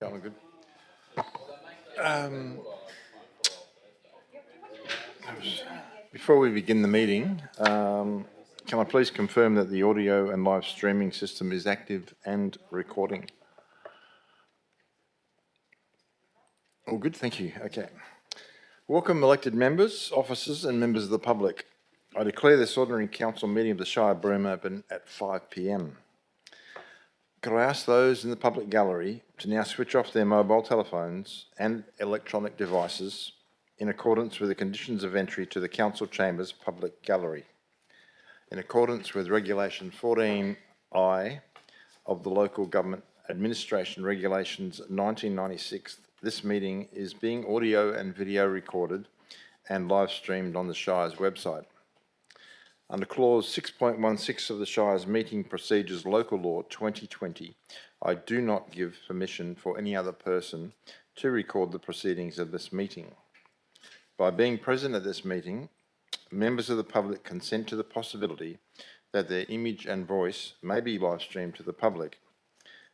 Going good. Before we begin the meeting, can I please confirm that the audio and live streaming system is active and recording? All good, thank you. Okay. Welcome elected members, officers and members of the public. I declare this ordinary council meeting of the Shire of Broome open at 5 p.m. Could I ask those in the public gallery to now switch off their mobile telephones and electronic devices in accordance with the conditions of entry to the Council Chambers Public Gallery. In accordance with Regulation 14I of the Local Government Administration Regulations 1996, this meeting is being audio and video recorded and live streamed on the Shire's website. Under Clause 6.16 of the Shire's Meeting Procedures Local Law 2020, I do not give permission for any other person to record the proceedings of this meeting. By being present at this meeting, members of the public consent to the possibility that their image and voice may be live streamed to the public.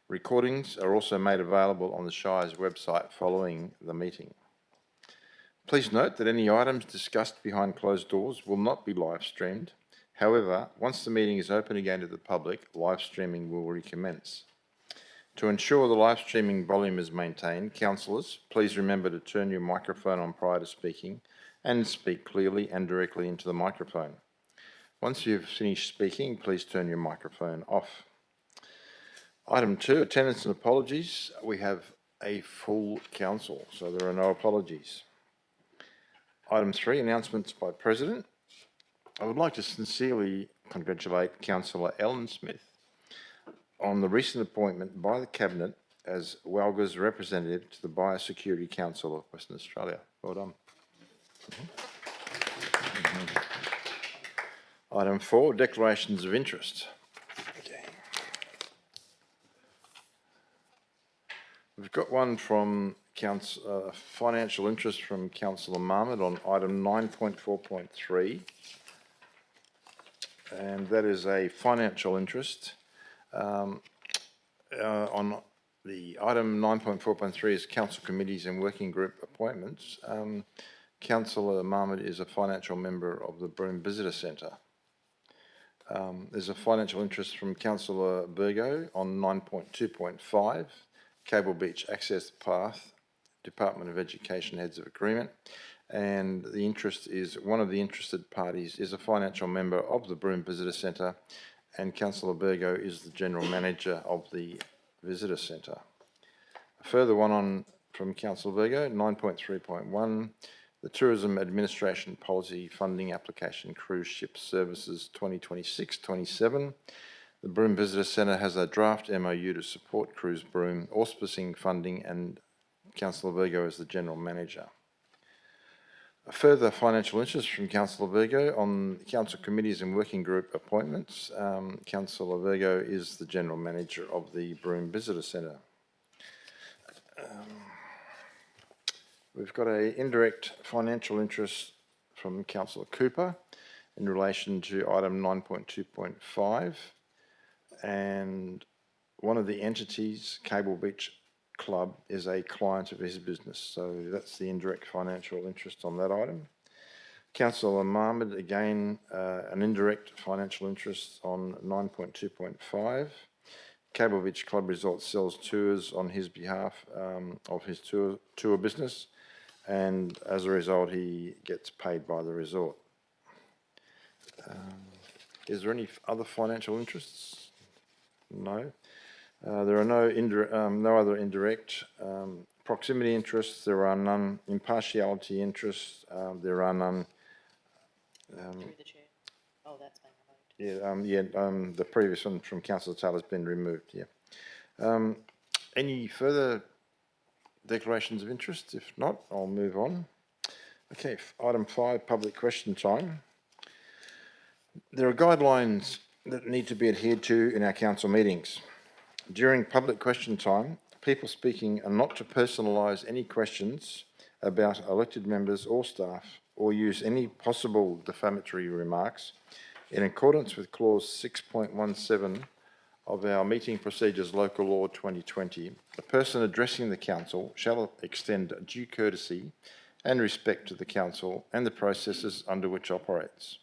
Recordings are also made available on the Shire's website following the meeting. Please note that any items discussed behind closed doors will not be live streamed. However, once the meeting is open again to the public, live streaming will recommence. To ensure the live streaming volume is maintained, councillors, please remember to turn your microphone on prior to speaking and speak clearly and directly into the microphone. Once you've finished speaking, please turn your microphone off. Item 2, attendance and apologies. We have a full council, so there are no apologies. Item 3, announcements by President. I would like to sincerely congratulate Councillor Ellen Smith on the recent appointment by the Cabinet as WALGA's representative to the Biosecurity Council of Western Australia. Well done. Item 4, declarations of interest. Okay. We've got one from financial interest from Councillor Marmot on item 9.4.3, and that is a financial interest. On the item 9.4.3 is council committees and working group appointments. Councillor Marmot is a financial member of the Broome Visitor Centre. There's a financial interest from Councillor Burgo on 9.2.5, Cable Beach Access Path, Department of Education Heads of Agreement, and the interest is, one of the interested parties is a financial member of the Broome Visitor Centre, and Councillor Burgo is the General Manager of the Visitor Centre. A further one from Councillor Burgo, 9.3.1, the Tourism Administration Policy Funding Application Cruise Ship Services 2026-27. The Broome Visitor Centre has a draft MOU to support Cruise Broome, auspicing funding, and Councillor Virgo is the General Manager. A further financial interest from Councillor Virgo on council committees and working group appointments. Councillor Virgo is the General Manager of the Broome Visitor Centre. We've got an indirect financial interest from Councillor Cooper in relation to item 9.2.5, and one of the entities, Cable Beach Club, is a client of his business, so that's the indirect financial interest on that item. Councillor Marmot, again, an indirect financial interest on 9.2.5. Cable Beach Club Resort sells tours on his behalf of his tour business, and as a result he gets paid by the resort. Is there any other financial interests? No. There are no other indirect. Proximity interests, there are none. Impartiality interests, there are none. Through the chair. Oh, that's been removed. The previous one from Councillor Taylor has been removed, yeah. Any further declarations of interest? If not, I'll move on. Okay, item 5, public question time. There are guidelines that need to be adhered to in our council meetings. During public question time, people speaking are not to personalise any questions about elected members or staff or use any possible defamatory remarks. In accordance with clause 6.17 of our Meeting Procedures Local Law 2020, a person addressing the council shall extend due courtesy and respect to the council and the processes under which operates,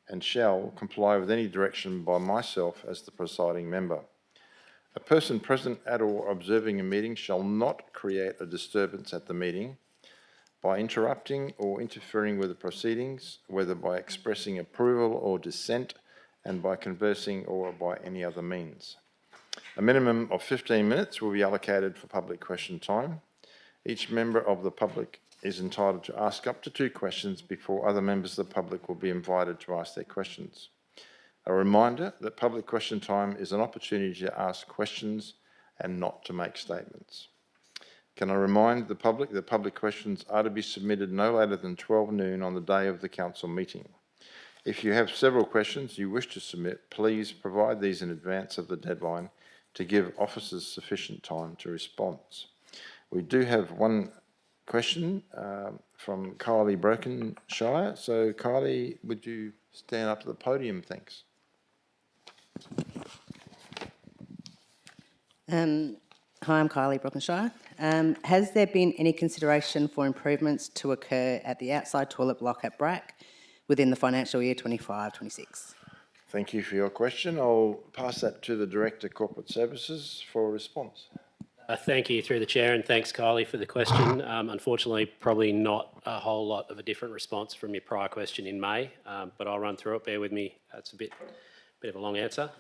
and shall comply with any direction by myself as the presiding member. A person present at or observing a meeting shall not create a disturbance at the meeting by interrupting or interfering with the proceedings, whether by expressing approval or dissent, and by conversing or by any other means. A minimum of 15 minutes will be allocated for public question time. Each member of the public is entitled to ask up to 2 questions before other members of the public will be invited to ask their questions. A reminder that public question time is an opportunity to ask questions and not to make statements. Can I remind the public that public questions are to be submitted no later than 12 noon on the day of the council meeting. If you have several questions you wish to submit, please provide these in advance of the deadline to give officers sufficient time to respond. We do have one question from Kylie Brokenshire. So Kylie, would you stand up to the podium? Thanks. Hi, I'm Kylie Brokenshire. Has there been any consideration for improvements to occur at the outside toilet block at BRAC within the financial year 25-26? Thank you for your question. I'll pass that to the Director Corporate Services for a response. Thank you through the chair, and thanks, Kylie, for the question. Unfortunately, probably not a whole lot of a different response from your prior question in May, but I'll run through it. Bear with me. It's a bit of a long answer.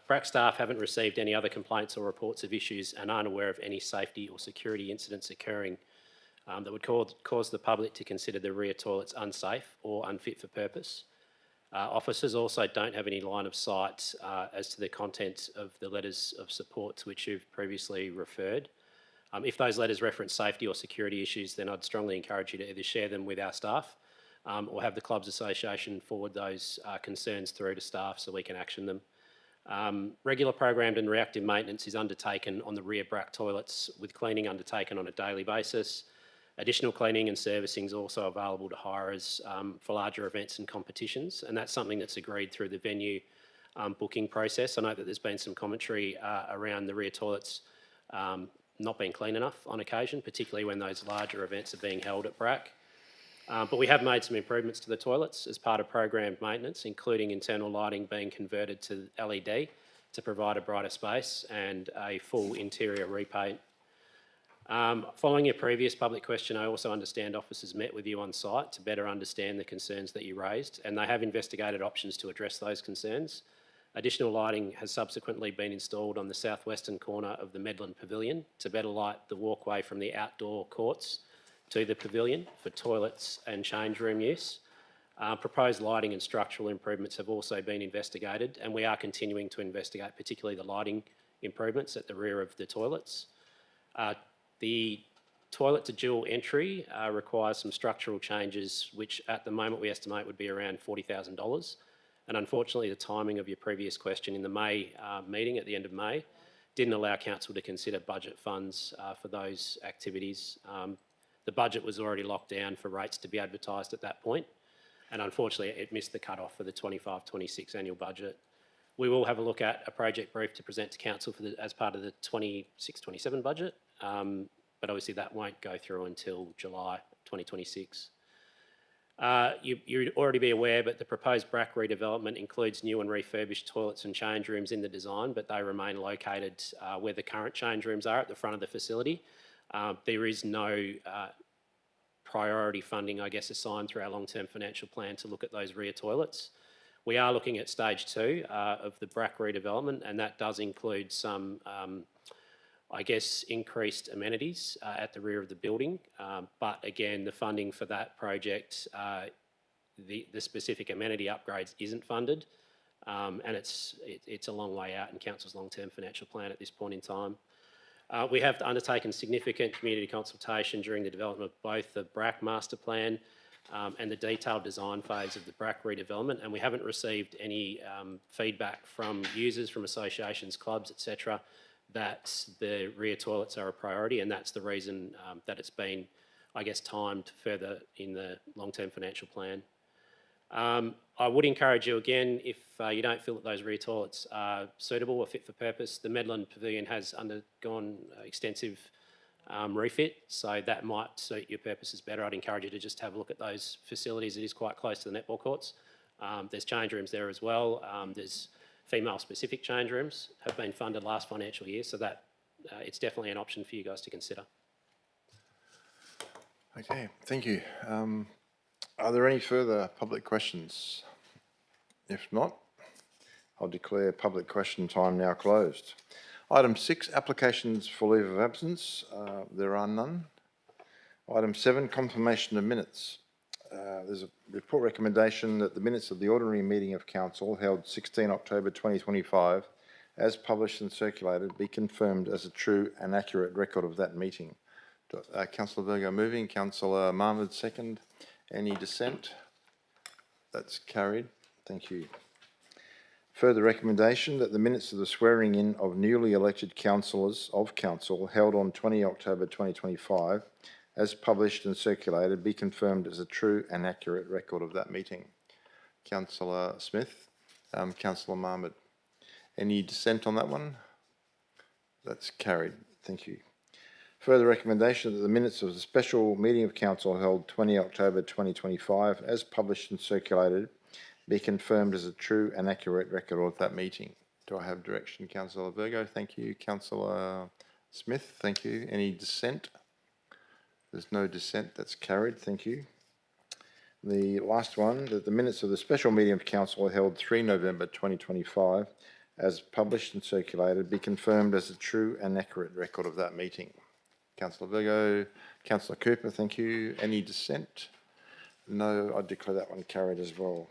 BRAC staff haven't received any other complaints or reports of issues and aren't aware of any safety or security incidents occurring that would cause the public to consider the rear toilets unsafe or unfit for purpose. Officers also don't have any line of sight as to the content of the letters of support to which you've previously referred. If those letters reference safety or security issues, then I'd strongly encourage you to either share them with our staff or have the Clubs Association forward those concerns through to staff so we can action them. Regular programmed and reactive maintenance is undertaken on the rear BRAC toilets, with cleaning undertaken on a daily basis. Additional cleaning and servicing is also available to hirers for larger events and competitions, and that's something that's agreed through the venue booking process. I know that there's been some commentary around the rear toilets not being clean enough on occasion, particularly when those larger events are being held at BRAC. But we have made some improvements to the toilets as part of programmed maintenance, including internal lighting being converted to LED to provide a brighter space and a full interior repaint. Following your previous public question, I also understand officers met with you on site to better understand the concerns that you raised, and they have investigated options to address those concerns. Additional lighting has subsequently been installed on the southwestern corner of the Medland Pavilion to better light the walkway from the outdoor courts to the pavilion for toilets and change room use. Proposed lighting and structural improvements have also been investigated, and we are continuing to investigate particularly the lighting improvements at the rear of the toilets. The toilet to dual entry requires some structural changes, which at the moment we estimate would be around $40,000. And unfortunately, the timing of your previous question in the May meeting at the end of May didn't allow council to consider budget funds for those activities. The budget was already locked down for rates to be advertised at that point, and unfortunately it missed the cut-off for the 25-26 annual budget. We will have a look at a project brief to present to council as part of the 26-27 budget, but obviously that won't go through until July 2026. You'd already be aware, but the proposed BRAC redevelopment includes new and refurbished toilets and change rooms in the design, but they remain located where the current change rooms are at the front of the facility. There is no priority funding, I guess, assigned through our long-term financial plan to look at those rear toilets. We are looking at stage 2 of the BRAC redevelopment, and that does include some, I guess, increased amenities at the rear of the building. But again, the funding for that project, the specific amenity upgrades isn't funded, and it's a long way out in council's long-term financial plan at this point in time. We have undertaken significant community consultation during the development of both the BRAC master plan and the detailed design phase of the BRAC redevelopment, and we haven't received any feedback from users, from associations, clubs, etc., that the rear toilets are a priority, and that's the reason that it's been, I guess, timed further in the long-term financial plan. I would encourage you again, if you don't feel that those rear toilets are suitable or fit for purpose, the Medland Pavilion has undergone extensive refit, so that might suit your purposes better. I'd encourage you to just have a look at those facilities. It is quite close to the netball courts. There's change rooms there as well. There's female-specific change rooms have been funded last financial year, so that it's definitely an option for you guys to consider. Okay, thank you. Are there any further public questions? If not, I'll declare public question time now closed. Item 6, applications for leave of absence. There are none. Item 7, confirmation of minutes. There's a report recommendation that the minutes of the ordinary meeting of council held 16 October 2025, as published and circulated, be confirmed as a true and accurate record of that meeting. Councillor Virgo moving, Councillor Marmad second. Any dissent? That's carried. Thank you. Further recommendation that the minutes of the swearing in of newly elected councillors of council held on 20 October 2025, as published and circulated, be confirmed as a true and accurate record of that meeting. Councillor Smith, Councillor Marmad. Any dissent on that one? That's carried. Thank you. Further recommendation that the minutes of the special meeting of council held 20 October 2025, as published and circulated, be confirmed as a true and accurate record of that meeting. Do I have direction, Councillor Virgo? Thank you. Councillor Smith, thank you. Any dissent? There's no dissent. That's carried. Thank you. The last one, that the minutes of the special meeting of council held 3 November 2025, as published and circulated, be confirmed as a true and accurate record of that meeting. Councillor Virgo, Councillor Cooper, thank you. Any dissent? No, I declare that one carried as well.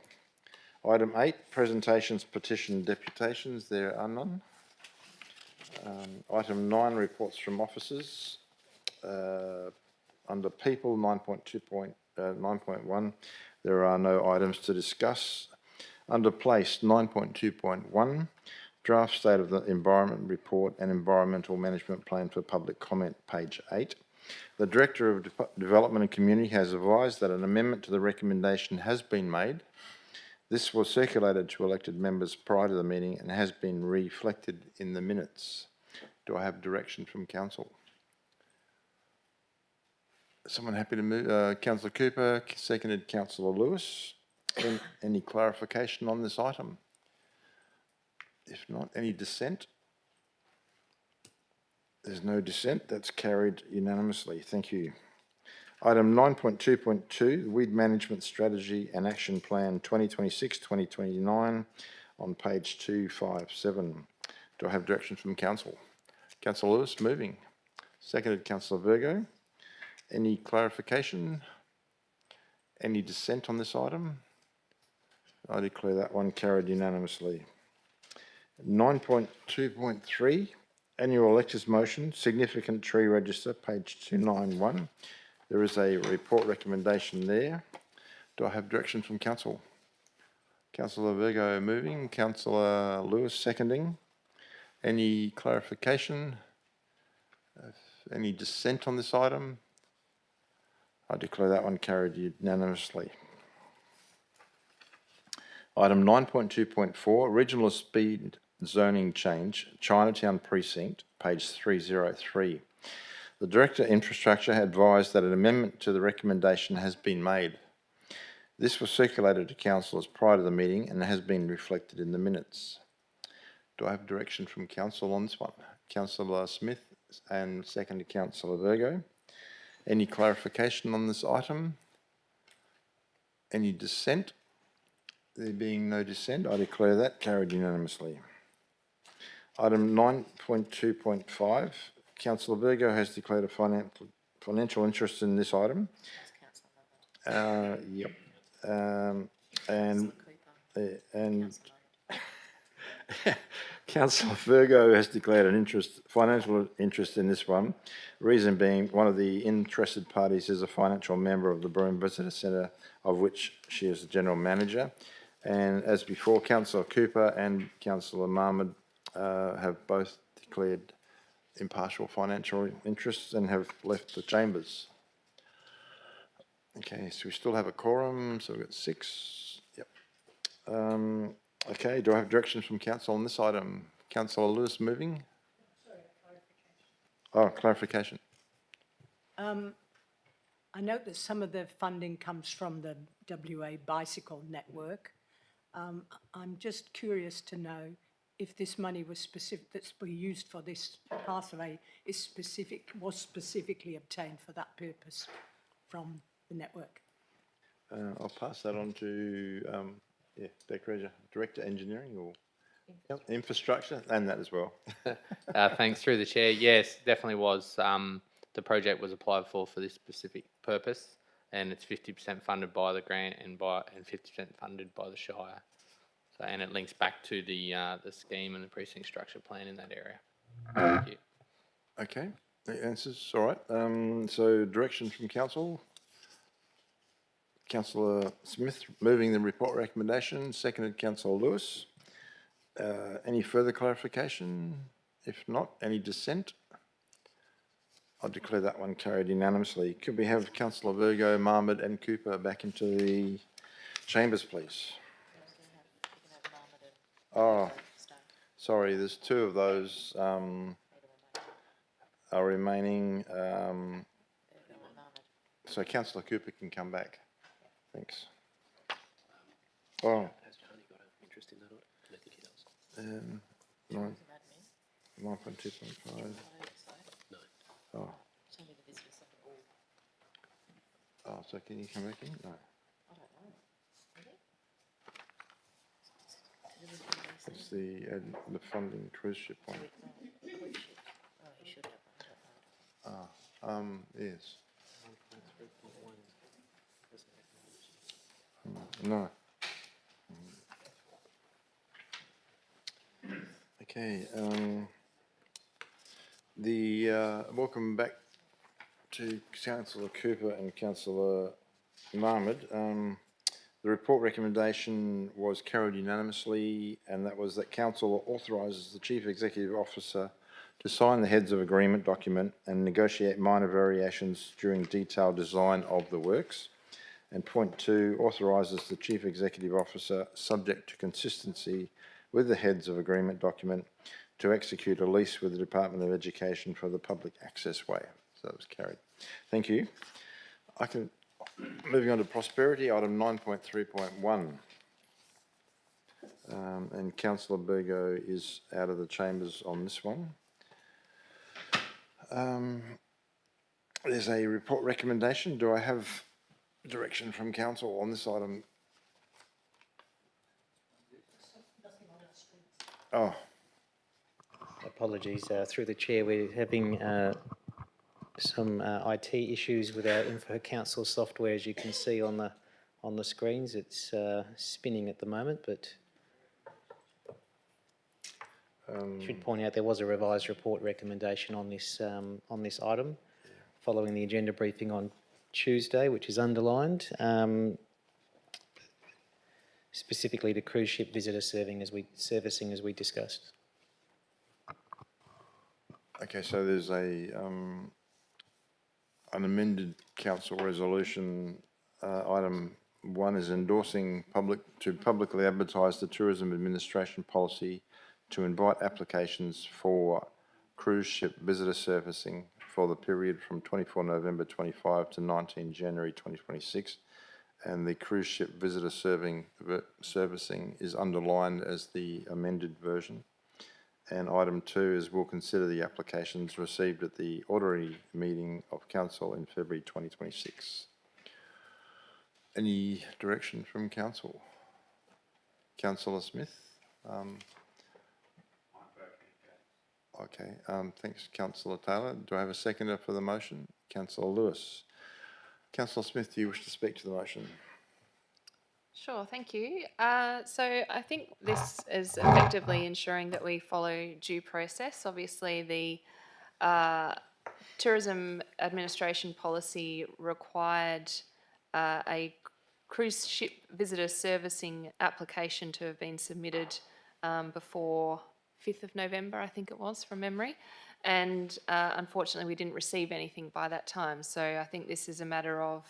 Item 8, presentations, petition, deputations. There are none. Item 9, reports from officers. Under people, 9.1, there are no items to discuss. Under place, 9.2.1, draft state of the environment report and environmental management plan for public comment, page 8. The Director of Development and Community has advised that an amendment to the recommendation has been made. This was circulated to elected members prior to the meeting and has been reflected in the minutes. Do I have direction from council? Someone happy to move? Councillor Cooper, seconded Councillor Lewis. Any clarification on this item? If not, any dissent? There's no dissent. That's carried unanimously. Thank you. Item 9.2.2, Weed Management Strategy and Action Plan 2026-2029 on page 257. Do I have direction from council? Councillor Lewis, moving. Seconded Councillor Virgo. Any clarification? Any dissent on this item? I declare that one carried unanimously. 9.2.3, Annual Electors Motion, Significant Tree Register, page 291. There is a report recommendation there. Do I have direction from council? Councillor Virgo moving, Councillor Lewis seconding. Any clarification? Any dissent on this item? I declare that one carried unanimously. Item 9.2.4, Regional Speed Zoning Change, Chinatown Precinct, page 303. The Director of Infrastructure advised that an amendment to the recommendation has been made. This was circulated to councillors prior to the meeting and has been reflected in the minutes. Do I have direction from council on this one? Councillor Smith and second Councillor Virgo. Any clarification on this item? Any dissent? There being no dissent, I declare that carried unanimously. Item 9.2.5, Councillor Virgo has declared a financial interest in this item. Yep. And Councillor Virgo has declared an financial interest in this one. Reason being, one of the interested parties is a financial member of the Broome Visitor Centre, of which she is the General Manager. And as before, Councillor Cooper and Councillor Marmot have both declared impartial financial interests and have left the chambers. Okay, so we still have a quorum, so we've got 6. Yep. Okay, do I have direction from council on this item? Councillor Lewis moving. Sorry, clarification. I note that some of the funding comes from the WA Bicycle Network. I'm just curious to know if this money was that's used for this pathway was specifically obtained for that purpose from the network. I'll pass that on to Director Engineering or Infrastructure, and that as well. Thanks, through the chair. Yes, definitely was. The project was applied for this specific purpose, and it's 50% funded by the grant and 50% funded by the Shire. So, and it links back to the scheme and the precinct structure plan in that area. Thank you. Okay, the answers all right. So direction from council. Councillor Smith moving the report recommendation, seconded Councillor Lewis. Any further clarification? If not, any dissent? I'll declare that one carried unanimously. Could we have Councillor Virgo, Marmot and Cooper back into the chambers, please? Oh, sorry, there's 2 of those are remaining. So Councillor Cooper can come back. Thanks. Oh, Nine, 9.2.5. Oh. Oh, so can you come back in? No. It's the funding cruise ship one. Yes. No. Okay, welcome back to Councillor Cooper and Councillor Mahmood. The report recommendation was carried unanimously, and that was that Council authorises the Chief Executive Officer to sign the heads of agreement document and negotiate minor variations during detailed design of the works. And point 2, authorises the Chief Executive Officer, subject to consistency with the heads of agreement document, to execute a lease with the Department of Education for the public access way. So that was carried. Thank you. Moving on to prosperity, item 9.3.1. And Councillor Burgo is out of the chambers on this one. There's a report recommendation. Do I have direction from council on this item? Oh, Apologies, through the chair, we're having some IT issues with our Info Council software. As you can see on the screens, it's spinning at the moment, but should point out there was a revised report recommendation on this item following the agenda briefing on Tuesday, which is underlined, specifically to cruise ship visitor servicing as we discussed. okay, so there's an amended council resolution. Item 1 is endorsing publicly advertise the Tourism Administration policy to invite applications for cruise ship visitor servicing for the period from 24 November 25 to 19 January 2026. And the cruise ship visitor servicing is underlined as the amended version. And item 2 is we'll consider the applications received at the ordinary meeting of council in February 2026. Any direction from council? Councillor Smith? Okay, thanks, Councillor Taylor. Do I have a seconder for the motion? Councillor Lewis. Councillor Smith, do you wish to speak to the motion? Sure, thank you. So I think this is effectively ensuring that we follow due process. Obviously, the Tourism Administration policy required a cruise ship visitor servicing application to have been submitted before 5th of November, I think it was, from memory. And unfortunately, we didn't receive anything by that time. So I think this is a matter of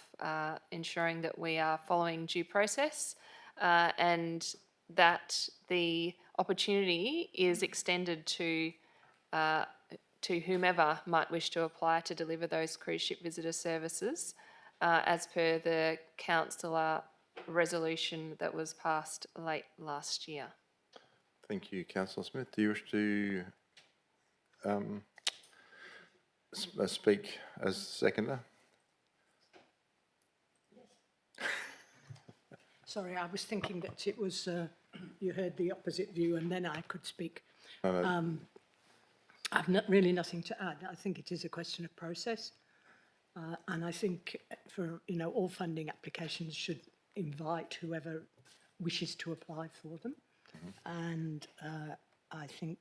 ensuring that we are following due process and that the opportunity is extended to whomever might wish to apply to deliver those cruise ship visitor services as per the councillor resolution that was passed late last year. Thank you, Councillor Smith. Do you wish to speak as seconder? Sorry, I was thinking that it was, you heard the opposite view and then I could speak. No. I've really nothing to add. I think it is a question of process. And I think for, all funding applications should invite whoever wishes to apply for them. And I think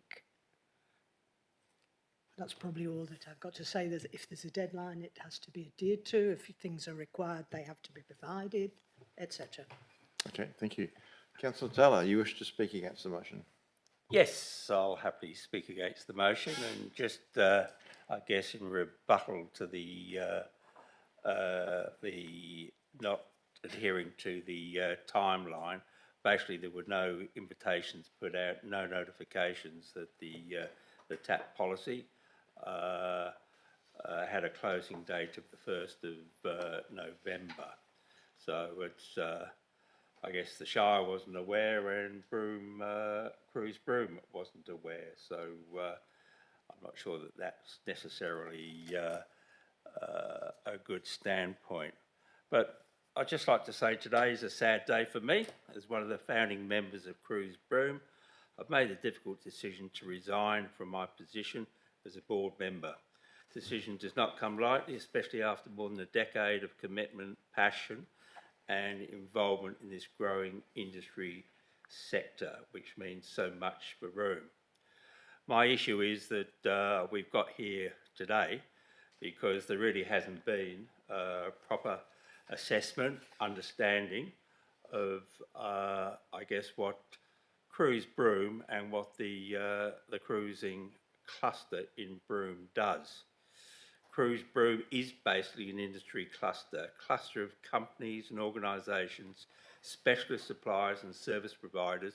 that's probably all that I've got to say. If there's a deadline, it has to be adhered to. If things are required, they have to be provided, etc. Okay, thank you. Councillor Taylor, you wish to speak against the motion? Yes, I'll happily speak against the motion and just, I guess, in rebuttal to the not adhering to the timeline. Basically, there were no invitations put out, no notifications that the TAP policy had a closing date of the 1st of November. So it's I guess the Shire wasn't aware and Broome, Cruise Broome wasn't aware. So I'm not sure that that's necessarily a good standpoint. But I'd just like to say today is a sad day for me. As one of the founding members of Cruise Broome, I've made the difficult decision to resign from my position as a board member. The decision does not come lightly, especially after more than a decade of commitment, passion and involvement in this growing industry sector, which means so much for Broome. My issue is that we've got here today because there really hasn't been a proper assessment, understanding of, I guess, what Cruise Broome and what the cruising cluster in Broome does. Cruise Broome is basically an industry cluster, a cluster of companies and organisations, specialist suppliers and service providers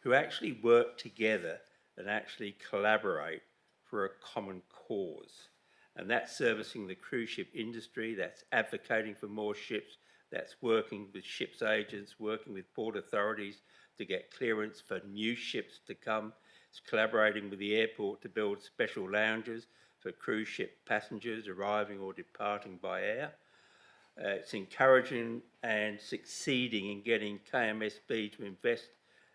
who actually work together and actually collaborate for a common cause. And that's servicing the cruise ship industry, that's advocating for more ships, that's working with ships agents, working with port authorities to get clearance for new ships to come. It's collaborating with the airport to build special lounges for cruise ship passengers arriving or departing by air. It's encouraging and succeeding in getting KMSB to invest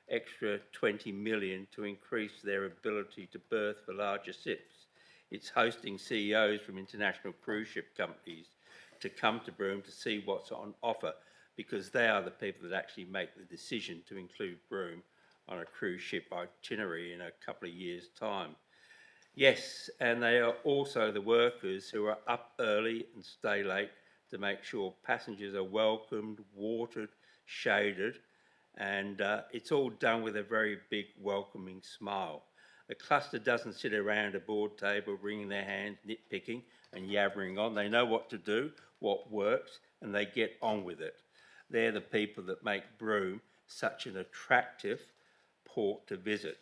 extra 20 million to increase their ability to berth for larger ships. It's hosting CEOs from international cruise ship companies to come to Broome to see what's on offer, because they are the people that actually make the decision to include Broome on a cruise ship itinerary in a couple of years' time. Yes, and they are also the workers who are up early and stay late to make sure passengers are welcomed, watered, shaded, and it's all done with a very big welcoming smile. The cluster doesn't sit around a board table wringing their hands, nitpicking and yabbering on. They know what to do, what works, and they get on with it. They're the people that make Broome such an attractive port to visit.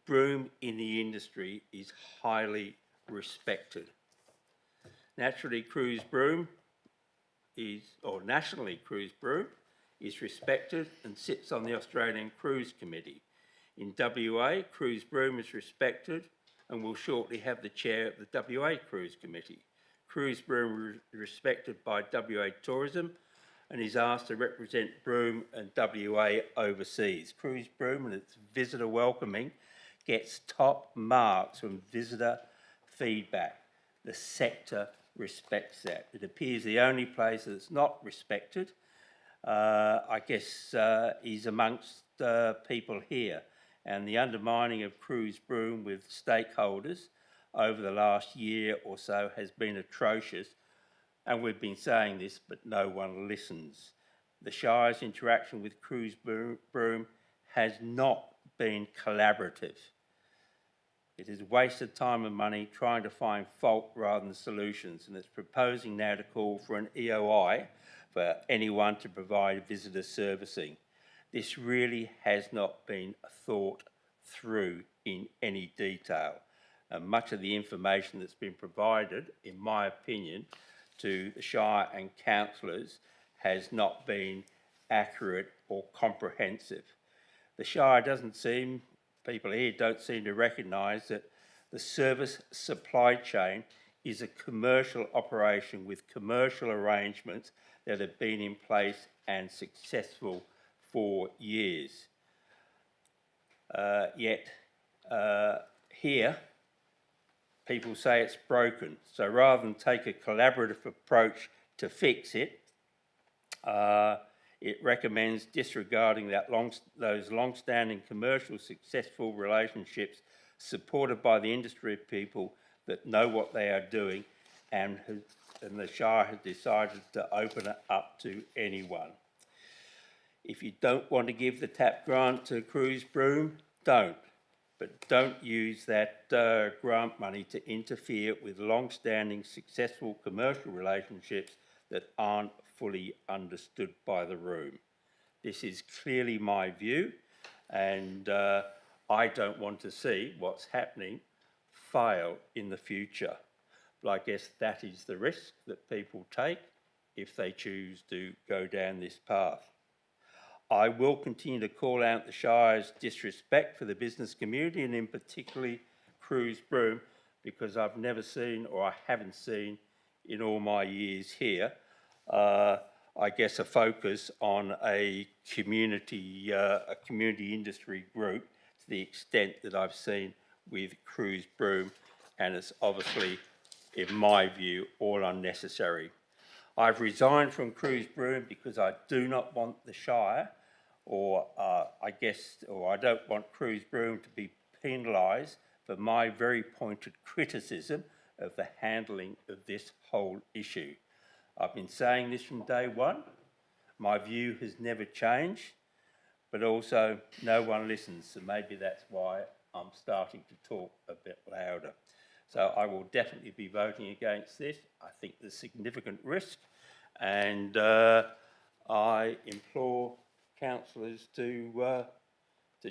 Broome in the industry is highly respected. Naturally, Cruise Broome is respected and sits on the Australian Cruise Committee. In WA, Cruise Broome is respected and will shortly have the chair of the WA Cruise Committee. Cruise Broome is respected by WA Tourism and is asked to represent Broome and WA overseas. Cruise Broome and its visitor welcoming gets top marks from visitor feedback. The sector respects that. It appears the only place that's not respected, I guess, is amongst people here. And the undermining of Cruise Broome with stakeholders over the last year or so has been atrocious. And we've been saying this, but no one listens. The Shire's interaction with Cruise Broome has not been collaborative. It is wasted time and money trying to find fault rather than solutions, and it's proposing now to call for an EOI for anyone to provide visitor servicing. This really has not been thought through in any detail. And much of the information that's been provided, in my opinion, to the Shire and councillors has not been accurate or comprehensive. The Shire people here don't seem to recognise that the service supply chain is a commercial operation with commercial arrangements that have been in place and successful for years. Yet here, people say it's broken. So rather than take a collaborative approach to fix it, it recommends disregarding those long-standing commercial successful relationships supported by the industry people that know what they are doing, and the Shire has decided to open it up to anyone. If you don't want to give the TAP grant to Cruise Broome, don't. But don't use that grant money to interfere with long-standing successful commercial relationships that aren't fully understood by the room. This is clearly my view, and I don't want to see what's happening fail in the future. But I guess that is the risk that people take if they choose to go down this path. I will continue to call out the Shire's disrespect for the business community and in particularly Cruise Broome, because I've never seen, or I haven't seen in all my years here, I guess a focus on a community industry group to the extent that I've seen with Cruise Broome, and it's obviously, in my view, all unnecessary. I've resigned from Cruise Broome because I do not want the Shire, or I don't want Cruise Broome to be penalised for my very pointed criticism of the handling of this whole issue. I've been saying this from day one. My view has never changed, but also no one listens, so maybe that's why I'm starting to talk a bit louder. So I will definitely be voting against this. I think there's significant risk, and I implore councillors to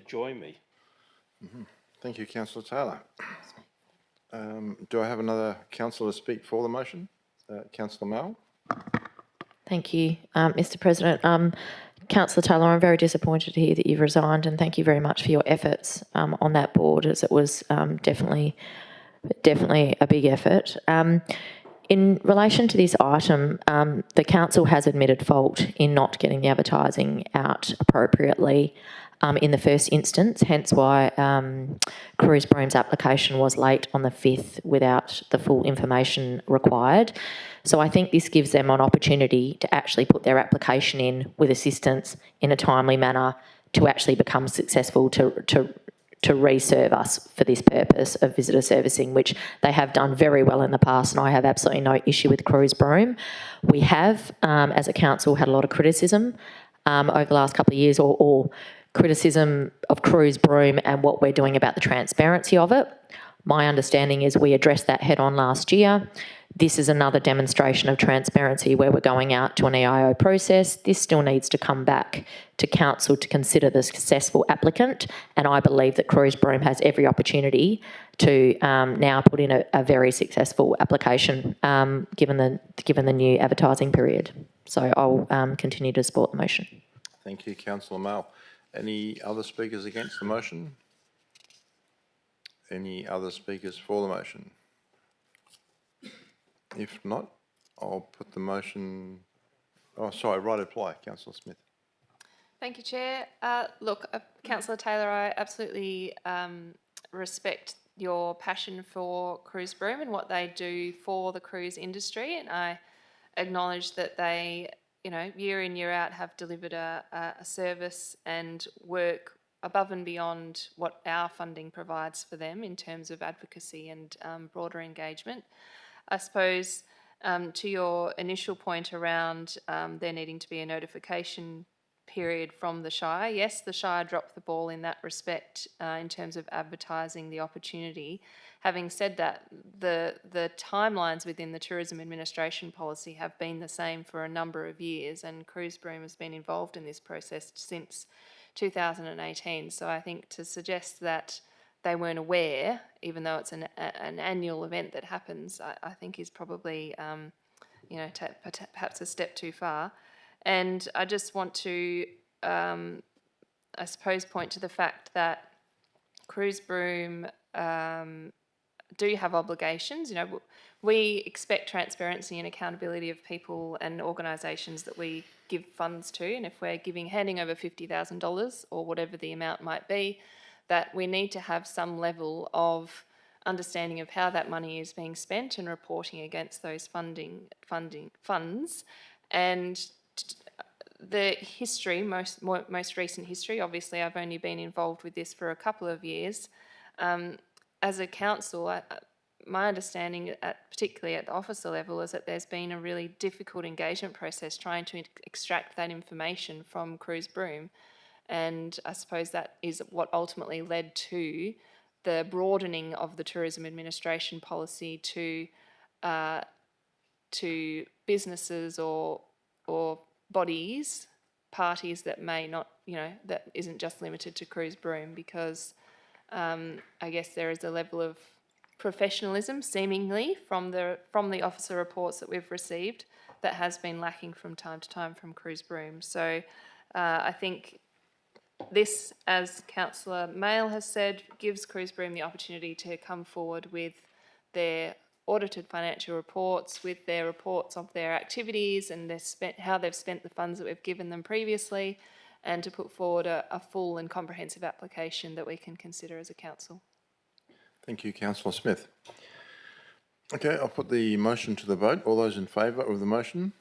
join me. Thank you, councillor Taylor. Do I have another councillor to speak for the motion? Councillor Mel? Thank you, Mr. President. Councillor Taylor, I'm very disappointed to hear that you've resigned, and thank you very much for your efforts on that board, as it was definitely a big effort. In relation to this item, the council has admitted fault in not getting the advertising out appropriately in the first instance, hence why Cruise Broome's application was late on the 5th without the full information required. So I think this gives them an opportunity to actually put their application in with assistance in a timely manner to actually become successful to reserve us for this purpose of visitor servicing, which they have done very well in the past, and I have absolutely no issue with Cruise Broome. We have, as a council, had a lot of criticism over the last couple of years, or criticism of Cruise Broome and what we're doing about the transparency of it. My understanding is we addressed that head on last year. This is another demonstration of transparency where we're going out to an EIO process. This still needs to come back to council to consider the successful applicant, and I believe that Cruise Broome has every opportunity to now put in a very successful application given the new advertising period. So I'll continue to support the motion. Thank you, councillor Mel. Any other speakers against the motion? Any other speakers for the motion? If not, I'll put the motion... Oh, sorry, right apply, councillor Smith. Thank you, Chair. Look, Councillor Taylor, I absolutely respect your passion for Cruise Broome and what they do for the cruise industry, and I acknowledge that they, year in, year out, have delivered a service and work above and beyond what our funding provides for them in terms of advocacy and broader engagement. I suppose to your initial point around there needing to be a notification period from the Shire, yes, the Shire dropped the ball in that respect in terms of advertising the opportunity. Having said that, the timelines within the tourism administration policy have been the same for a number of years, and Cruise Broome has been involved in this process since 2018. So I think to suggest that they weren't aware, even though it's an annual event that happens, I think is probably, perhaps a step too far. And I just want to, I suppose, point to the fact that Cruise Broome do have obligations. We expect transparency and accountability of people and organisations that we give funds to, and if we're handing over $50,000 or whatever the amount might be, that we need to have some level of understanding of how that money is being spent and reporting against those funds. And the history, most recent history, obviously I've only been involved with this for a couple of years. As a council, my understanding, particularly at the officer level, is that there's been a really difficult engagement process trying to extract that information from Cruise Broome. And I suppose that is what ultimately led to the broadening of the tourism administration policy to businesses or bodies, parties that may not, that isn't just limited to Cruise Broome, because I guess there is a level of professionalism, seemingly, from the officer reports that we've received that has been lacking from time to time from Cruise Broome. So I think this, as Councillor Mayle has said, gives Cruise Broome the opportunity to come forward with their audited financial reports, with their reports of their activities and how they've spent the funds that we've given them previously, and to put forward a full and comprehensive application that we can consider as a council. Thank you, Councillor Smith. Okay, I'll put the motion to the vote. All those in favour of the motion?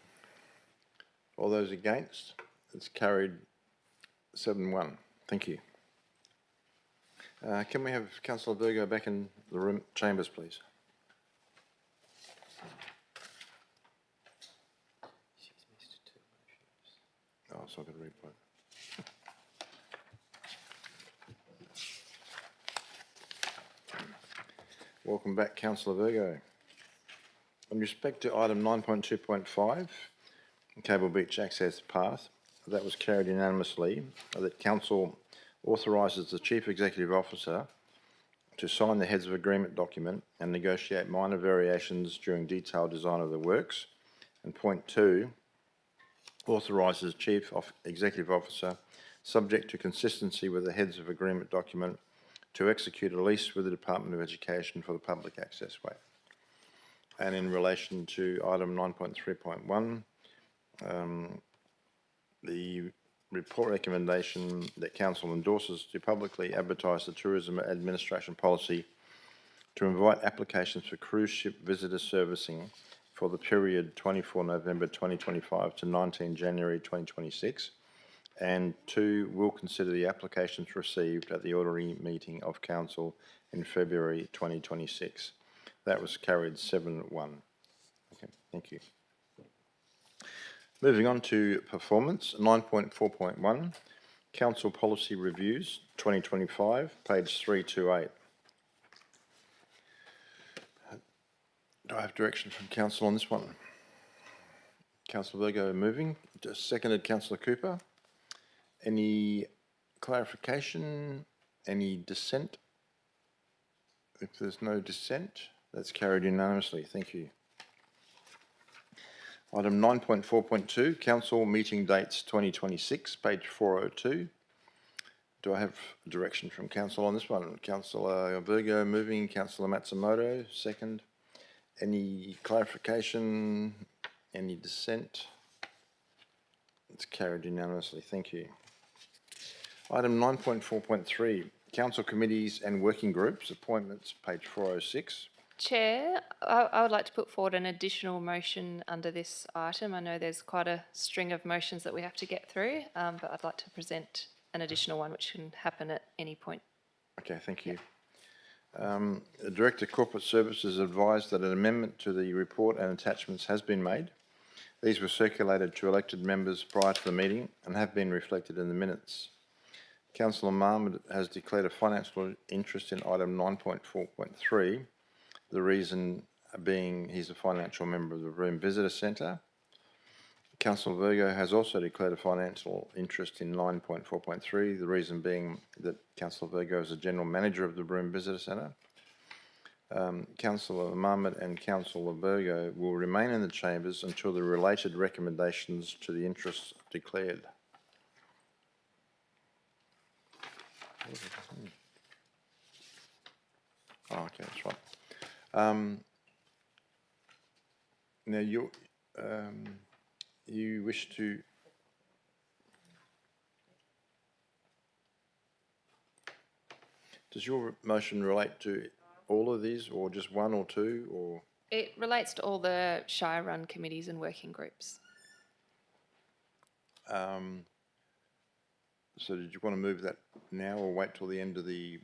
All those against? It's carried 7-1. Thank you. Can we have Councillor Virgo back in the room, chambers, please? Oh, so I've got to replay. Welcome back, Councillor Virgo. In respect to item 9.2.5, Cable Beach Access Path, that was carried unanimously, that Council authorises the Chief Executive Officer to sign the Heads of Agreement document and negotiate minor variations during detailed design of the works. And point 2, authorises Chief Executive Officer, subject to consistency with the Heads of Agreement document, to execute a lease with the Department of Education for the public access way. And in relation to item 9.3.1, the report recommendation that Council endorses to publicly advertise the Tourism Administration policy to invite applications for cruise ship visitor servicing for the period 24 November 2025 to 19 January 2026. And 2, will consider the applications received at the ordinary meeting of Council in February 2026. That was carried 7-1. Okay, thank you. Moving on to performance, 9.4.1, Council Policy Reviews 2025, page 328. Do I have direction from Council on this one? Councillor Virgo moving, just seconded Councillor Cooper. Any clarification? Any dissent? If there's no dissent, that's carried unanimously. Thank you. Item 9.4.2, Council Meeting Dates 2026, page 402. Do I have direction from Council on this one? Councillor Virgo moving, Councillor Matsumoto second. Any clarification? Any dissent? It's carried unanimously. Thank you. Item 9.4.3, Council Committees and Working Groups, appointments, page 406. Chair, I would like to put forward an additional motion under this item. I know there's quite a string of motions that we have to get through, but I'd like to present an additional one which can happen at any point. Okay, thank you. The Director of Corporate Services advised that an amendment to the report and attachments has been made. These were circulated to elected members prior to the meeting and have been reflected in the minutes. Councillor Marmot has declared a financial interest in item 9.4.3, the reason being he's a financial member of the Broome Visitor Centre. Councillor Virgo has also declared a financial interest in 9.4.3, the reason being that Councillor Virgo is a general manager of the Broome Visitor Centre. Councillor Marmot and Councillor Virgo will remain in the chambers until the related recommendations to the interests declared. Oh, okay, that's right. Now you wish to does your motion relate to all of these or just one or two or? It relates to all the Shire-run committees and working groups. So did you want to move that now or wait till the end of the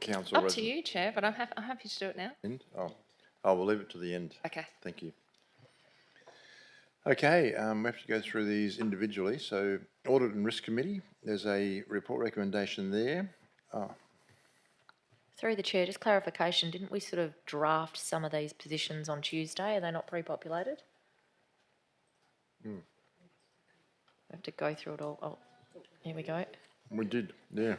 council? Up to you, Chair, but I'm happy to do it now. End? Oh, we'll leave it to the end. Okay. Thank you. Okay, we have to go through these individually. So Audit and Risk Committee, there's a report recommendation there. Through the chair, just clarification, didn't we sort of draft some of these positions on Tuesday? Are they not pre-populated? We have to go through it all. Oh, here we go. We did, yeah.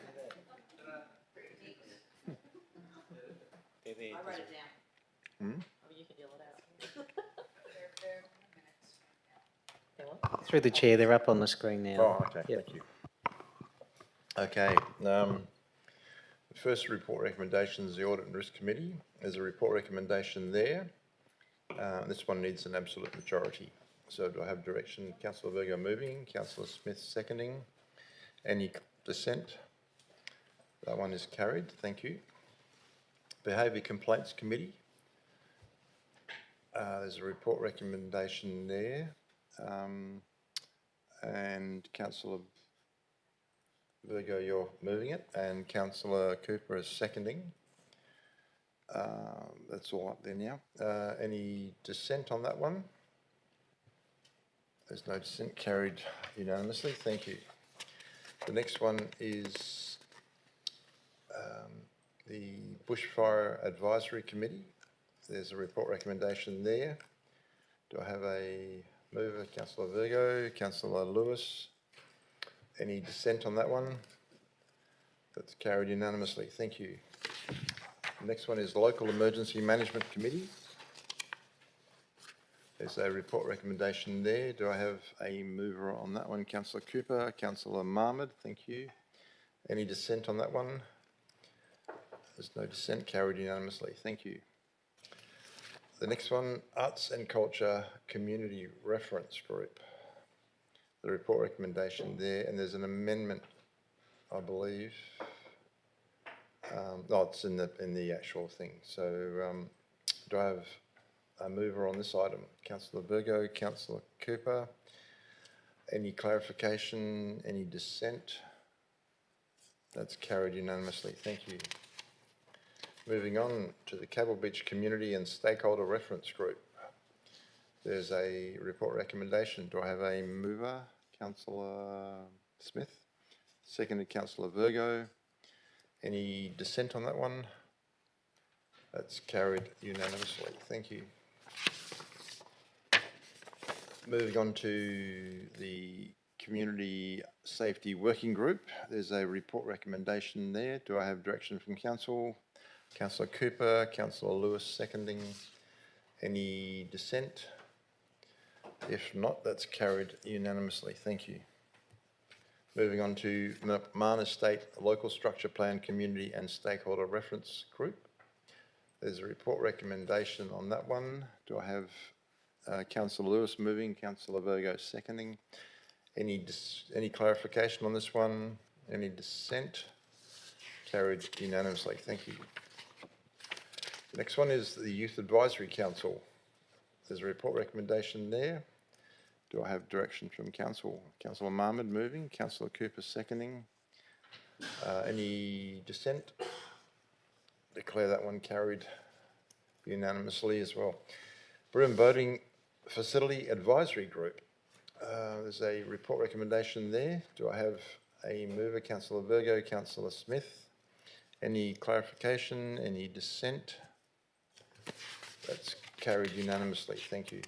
Through the chair, they're up on the screen now. Oh, okay, Yep. thank you. Okay, the first report recommendation is the Audit and Risk Committee. There's a report recommendation there. This one needs an absolute majority. So do I have direction? Councillor Virgo moving, Councillor Smith seconding. Any dissent? That one is carried, thank you. Behaviour Complaints Committee. There's a report recommendation there. And Councillor Virgo, you're moving it, and Councillor Cooper is seconding. That's all up there now. Any dissent on that one? There's no dissent, carried unanimously, thank you. The next one is the Bushfire Advisory Committee. There's a report recommendation there. Do I have a mover? Councillor Virgo, Councillor Lewis. Any dissent on that one? That's carried unanimously. Thank you. The next one is Local Emergency Management Committee. There's a report recommendation there. Do I have a mover on that one? Councillor Cooper, Councillor Mahmood. Thank you. Any dissent on that one? There's no dissent. Carried unanimously. Thank you. The next one, Arts and Culture Community Reference Group. The report recommendation there, and there's an amendment, I believe. No, it's in the actual thing. So, do I have a mover on this item? Councillor Virgo, Councillor Cooper. Any clarification? Any dissent? That's carried unanimously. Thank you. Moving on to the Cable Beach Community and Stakeholder Reference Group. There's a report recommendation. Do I have a mover? Councillor Smith. Seconded, Councillor Virgo. Any dissent on that one? That's carried unanimously. Thank you. Moving on to the Community Safety Working Group. There's a report recommendation there. Do I have direction from Council? Councillor Cooper, Councillor Lewis seconding. Any dissent? If not, that's carried unanimously. Thank you. Moving on to Marna State Local Structure Plan Community and Stakeholder Reference Group. There's a report recommendation on that one. Do I have Councillor Lewis moving, Councillor Virgo seconding? Any clarification on this one? Any dissent? Carried unanimously. Thank you. The next one is the Youth Advisory Council. There's a report recommendation there. Do I have direction from Council? Councillor Mahmood moving, Councillor Cooper seconding. Any dissent? Declare that one carried unanimously as well. Broome Boating Facility Advisory Group. There's a report recommendation there. Do I have a mover? Councillor Virgo, Councillor Smith. Any clarification? Any dissent? That's carried unanimously. Thank you.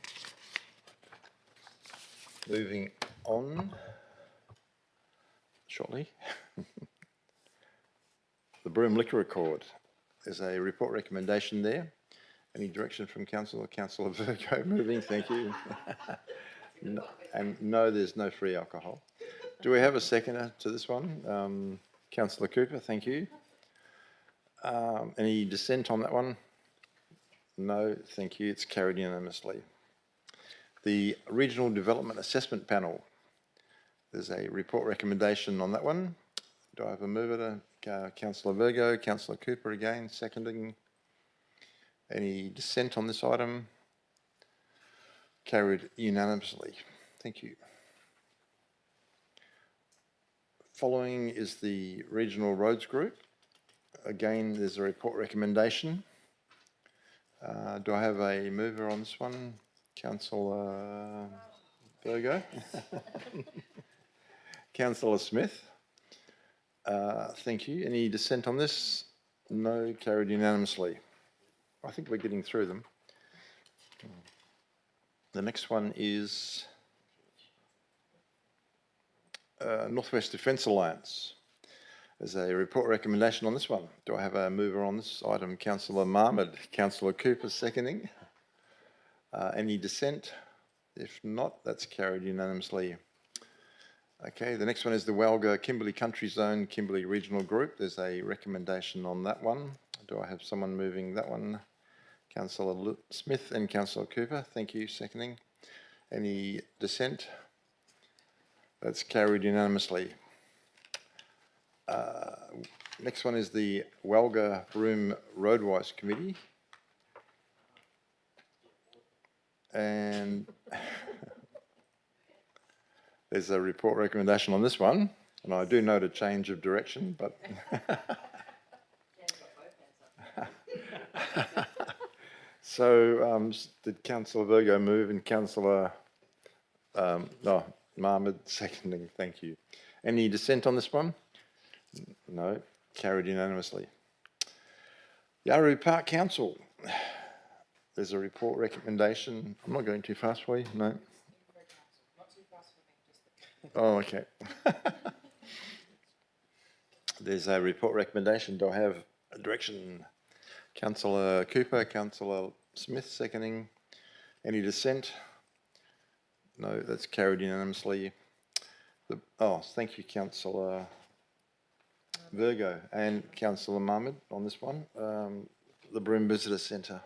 Moving on shortly. The Broome Liquor Accord. There's a report recommendation there. Any direction from Council or Councillor Virgo moving? Thank you. No, and no, there's no free alcohol. Do we have a seconder to this one? Councillor Cooper, thank you. Any dissent on that one? No, thank you. It's carried unanimously. The Regional Development Assessment Panel. There's a report recommendation on that one. Do I have a mover? Councillor Virgo, Councillor Cooper again, seconding. Any dissent on this item? Carried unanimously. Thank you. Following is the Regional Roads Group. Again, there's a report recommendation. Do I have a mover on this one? Councillor Virgo. Councillor Smith. Thank you. Any dissent on this? No, carried unanimously. I think we're getting through them. The next one is Northwest Defence Alliance. There's a report recommendation on this one. Do I have a mover on this item? Councillor Mahmood. Councillor Cooper seconding. Any dissent? If not, that's carried unanimously. Okay, the next one is the Walga Kimberley Country Zone Kimberley Regional Group. There's a recommendation on that one. Do I have someone moving that one? Councillor Smith and Councillor Cooper. Thank you. Seconding. Any dissent? That's carried unanimously. Next one is the Walga Broome Roadwise Committee. And there's a report recommendation on this one. And I do note a change of direction, but so did Councillor Virgo move and Councillor Mahmood seconding? Thank you. Any dissent on this one? No, carried unanimously. Yarroo Park Council. There's a report recommendation. I'm not going too fast for you, no. Oh, okay. There's a report recommendation. Do I have a direction? Councillor Cooper, Councillor Smith seconding. Any dissent? No, that's carried unanimously. Thank you, Councillor Virgo and Councillor Mahmood on this one. The Broome Visitor Centre.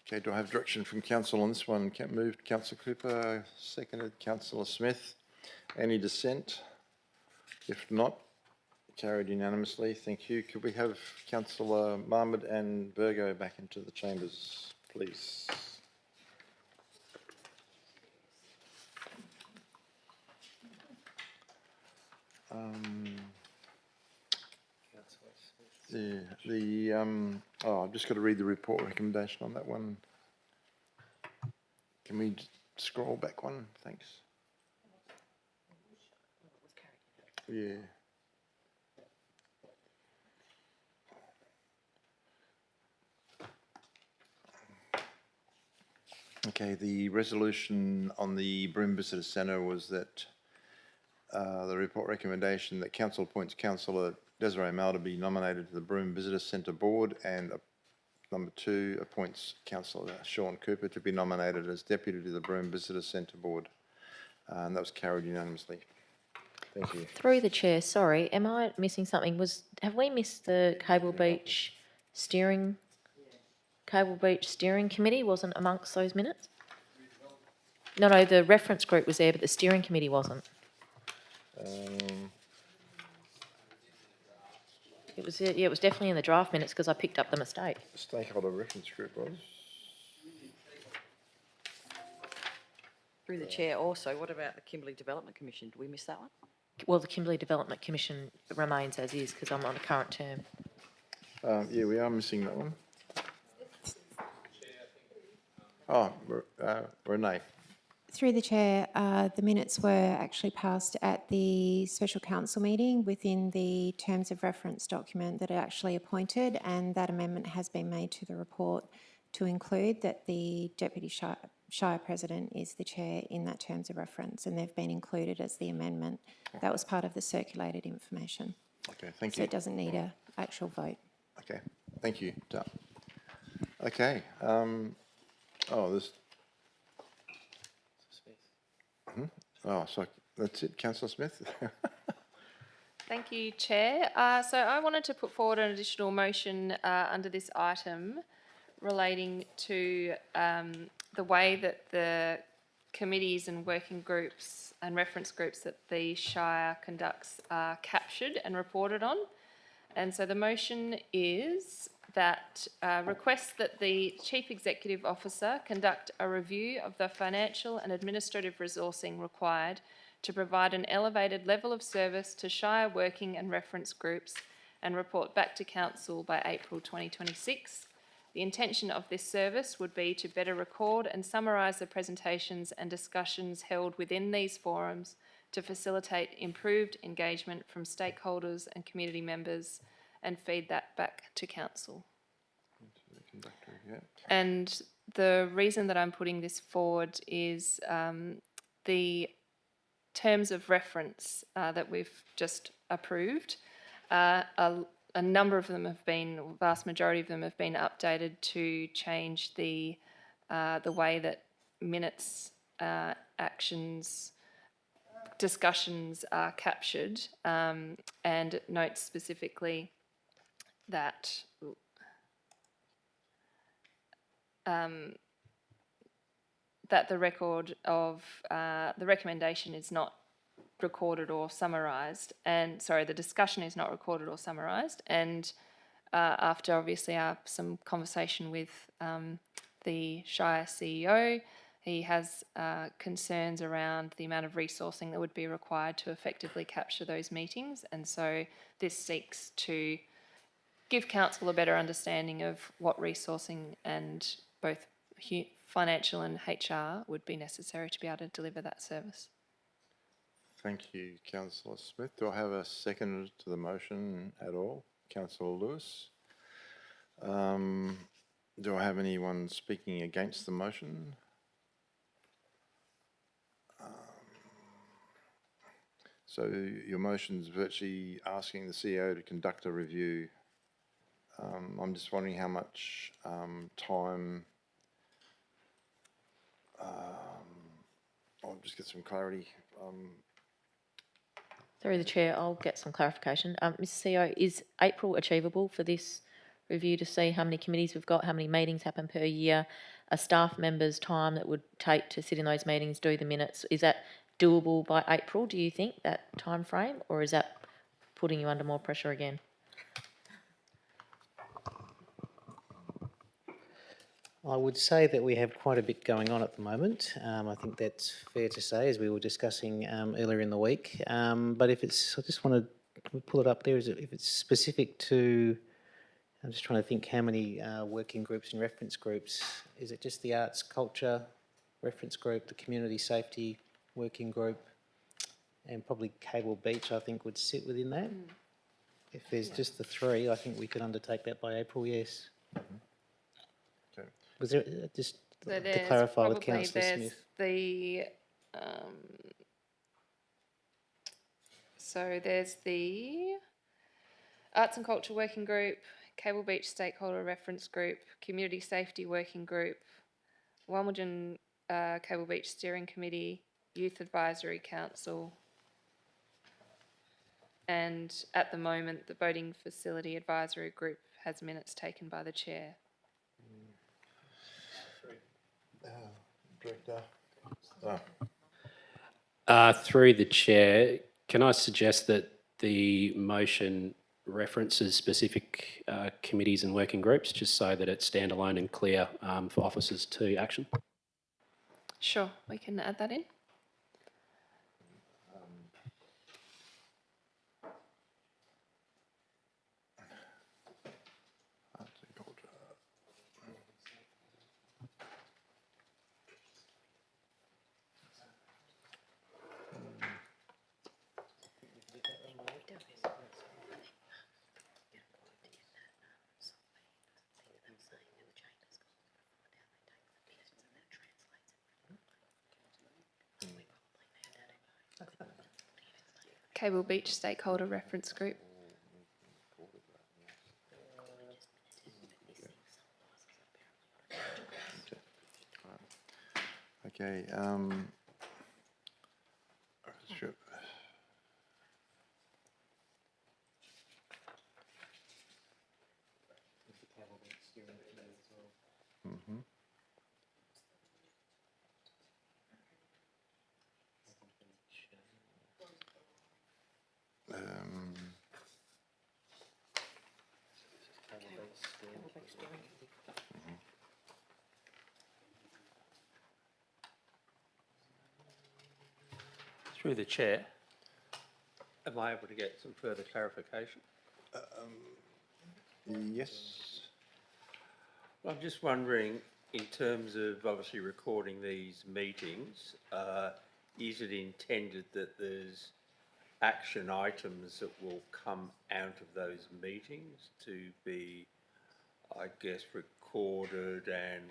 Okay, do I have direction from Council on this one? Moved Councillor Cooper, seconded Councillor Smith. Any dissent? If not, carried unanimously. Thank you. Could we have Councillor Mahmood and Virgo back into the chambers, please? I've just got to read the report recommendation on that one. Can we scroll back one? Thanks. Yeah. Okay, the resolution on the Broome Visitor Centre was that the report recommendation that Council appoints Councillor Desiree Mal to be nominated to the Broome Visitor Centre Board, and number 2 appoints Councillor Sean Cooper to be nominated as Deputy to the Broome Visitor Centre Board. And that was carried unanimously. Thank you. Through the chair, sorry, am I missing something? Have we missed the Cable Beach Steering Committee wasn't amongst those minutes? No, the reference group was there, but the steering committee wasn't. It was definitely in the draft minutes because I picked up the mistake. The stakeholder reference group was. Through the chair also, what about the Kimberley Development Commission? Did we miss that one? Well, the Kimberley Development Commission remains as is because I'm on a current term. Yeah, we are missing that one. Oh, Renee. Through the chair, the minutes were actually passed at the special council meeting within the terms of reference document that are actually appointed, and that amendment has been made to the report to include that the Deputy Shire President is the chair in that terms of reference, and they've been included as the amendment. That was part of the circulated information. Okay, thank you. So it doesn't need an actual vote. Okay, thank you. Okay. There's. So that's it, Councillor Smith. Thank you, Chair. So I wanted to put forward an additional motion under this item relating to the way that the committees and working groups and reference groups that the Shire conducts are captured and reported on. And so the motion is that requests that the Chief Executive Officer conduct a review of the financial and administrative resourcing required to provide an elevated level of service to Shire working and reference groups and report back to Council by April 2026. The intention of this service would be to better record and summarise the presentations and discussions held within these forums to facilitate improved engagement from stakeholders and community members and feed that back to Council. And the reason that I'm putting this forward is the terms of reference that we've just approved, a number of them have been, vast majority of them have been updated to change the way that minutes, actions, discussions are captured, and it notes specifically that that the record of the recommendation is not recorded or summarised, and sorry, the discussion is not recorded or summarised, and after obviously some conversation with the Shire CEO, he has concerns around the amount of resourcing that would be required to effectively capture those meetings, and so this seeks to give council a better understanding of what resourcing and both financial and HR would be necessary to be able to deliver that service. Thank you, Councillor Smith. Do I have a second to the motion at all? Councillor Lewis? Do I have anyone speaking against the motion? So your motion's virtually asking the CEO to conduct a review. I'm just wondering how much time. I'll just get some clarity. Through the chair, I'll get some clarification. Mr. CEO, is April achievable for this review to see how many committees we've got, how many meetings happen per year, a staff member's time that would take to sit in those meetings, do the minutes? Is that doable by April, do you think, that time frame, or is that putting you under more pressure again? I would say that we have quite a bit going on at the moment. I think that's fair to say, as we were discussing earlier in the week. But if it's, I just want to pull it up there, if it's specific to, I'm just trying to think how many working groups and reference groups. Is it just the arts, culture reference group, the community safety working group, and probably Cable Beach, I think, would sit within that? If there's just the three, I think we could undertake that by April, yes. Okay. Was there, just So to clarify with probably Councillor there's Smith? So there's the Arts and Culture Working Group, Cable Beach Stakeholder Reference Group, Community Safety Working Group, Wamilgin Cable Beach Steering Committee, Youth Advisory Council, and at the moment the Boating Facility Advisory Group has minutes taken by the chair. Director. Through the chair, can I suggest that the motion references specific committees and working groups, just so that it's standalone and clear for officers to action? Sure, we can add that in. Cable Beach Stakeholder Reference Group. Okay. Sure. Mm-hmm. Through the chair, am I able to get some further clarification? Yes. Well, I'm just wondering, in terms of obviously recording these meetings, is it intended that there's action items that will come out of those meetings to be, I guess, recorded and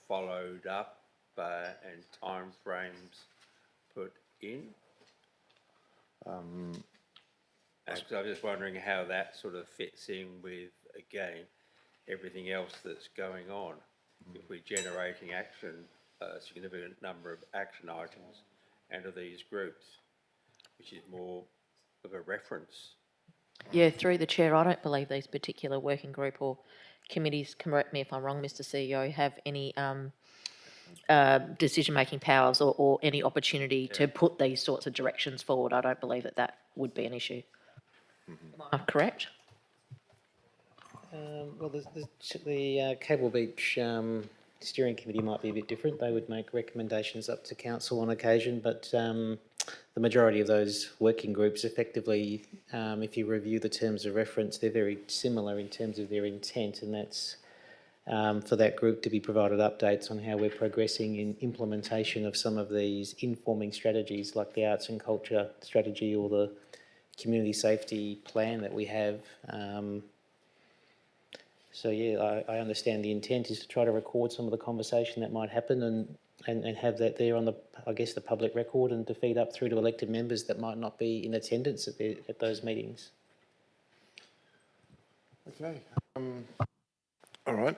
followed up and timeframes put in? So I'm just wondering how that sort of fits in with, again, everything else that's going on. If we're generating action, a significant number of action items under these groups, which is more of a reference. Yeah, through the chair, I don't believe these particular working group or committees, correct me if I'm wrong, Mr CEO, have any decision-making powers or any opportunity to put these sorts of directions forward. I don't believe that that would be an issue. Am I correct? Well, the Cable Beach steering committee might be a bit different. They would make recommendations up to council on occasion, but the majority of those working groups effectively, if you review the terms of reference, they're very similar in terms of their intent, and that's for that group to be provided updates on how we're progressing in implementation of some of these informing strategies like the arts and culture strategy or the community safety plan that we have. So yeah, I understand the intent is to try to record some of the conversation that might happen and have that there on the, I guess, the public record and to feed up through to elected members that might not be in attendance at those meetings. Okay. All right.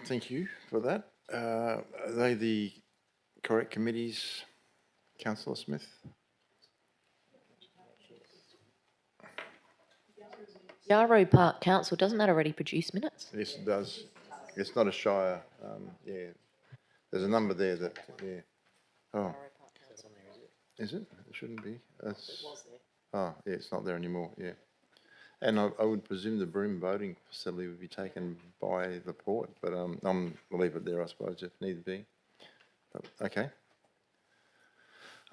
Thank you for that. Are they the correct committees, Councillor Smith? Yarrow Park Council, doesn't that already produce minutes? Yes, it does. It's not a shire. Yeah. There's a number there that, yeah. Oh. Is it? It shouldn't be. That's, oh, yeah, it's not there anymore, yeah. And I would presume the Broome voting facility would be taken by the port, but I'll leave it there, I suppose, if need be. But, okay.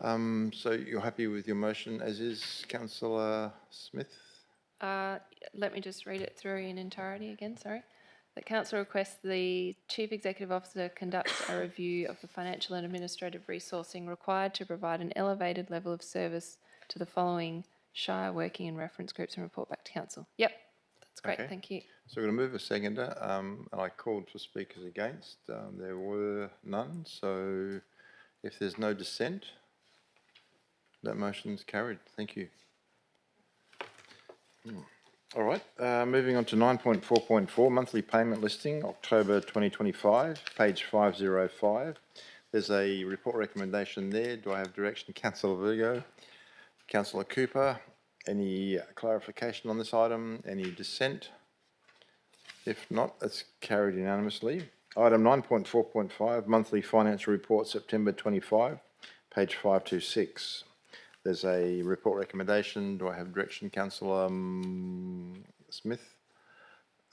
So you're happy with your motion as is, Councillor Smith? Let me just read it through in entirety again, sorry. That council requests the Chief Executive Officer conduct a review of the financial and administrative resourcing required to provide an elevated level of service to the following Shire working and reference groups and report back to council. Yep, that's great, Okay. thank you. So we're going to move a seconder, and I called for speakers against. There were none, so if there's no dissent, that motion's carried. Thank you. All right, moving on to 9.4.4, monthly payment listing, October 2025, page 505. There's a report recommendation there. Do I have direction? Councillor Virgo, Councillor Cooper, any clarification on this item? Any dissent? If not, that's carried unanimously. Item 9.4.5, monthly financial report, September 25, page 526. There's a report recommendation. Do I have direction, Councillor Smith?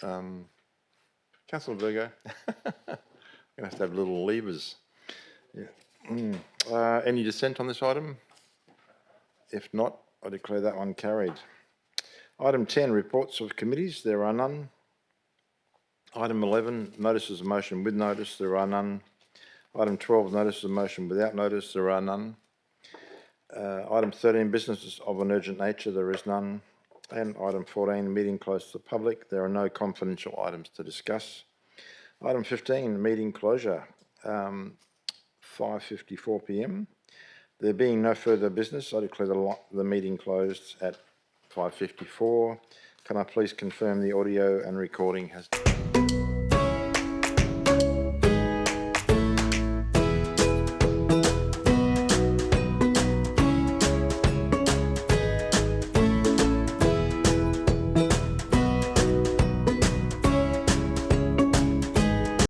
Councillor Virgo? I'm going to have little levers. Yeah. Any dissent on this item? If not, I declare that one carried. Item 10, reports of committees. There are none. Item 11, notices of motion with notice. There are none. Item 12, notices of motion without notice. There are none. Item 13, businesses of an urgent nature, there is none. And item 14, meeting closed to the public. There are no confidential items to discuss. Item 15, meeting closure, 5:54 p.m. There being no further business, I declare the meeting closed at 5:54. Can I please confirm the audio and recording has...